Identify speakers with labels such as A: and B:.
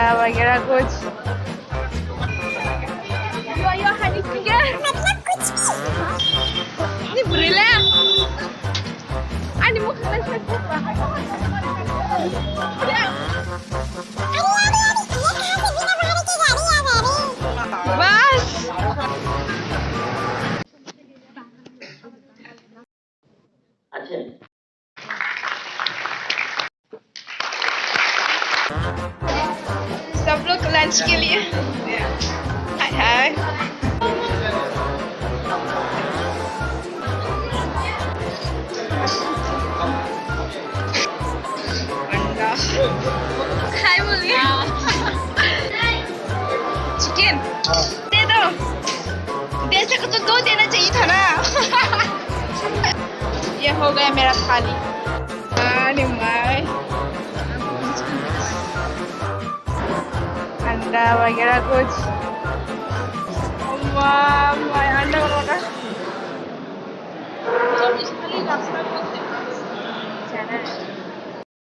A: अंडा वगैरह कुछ। Ini berile. Ani mau kemana sih? Bas. सब लोग लंच के लिए। हाय हाय। अंडा। हाय बोलिए। चिकन। दे दो। दे सको तो दो देना चाहिए था ना। ये हो गया मेरा थाली। अरे माय। अंडा वगैरह कुछ। वाह माय अंडा वगैरह।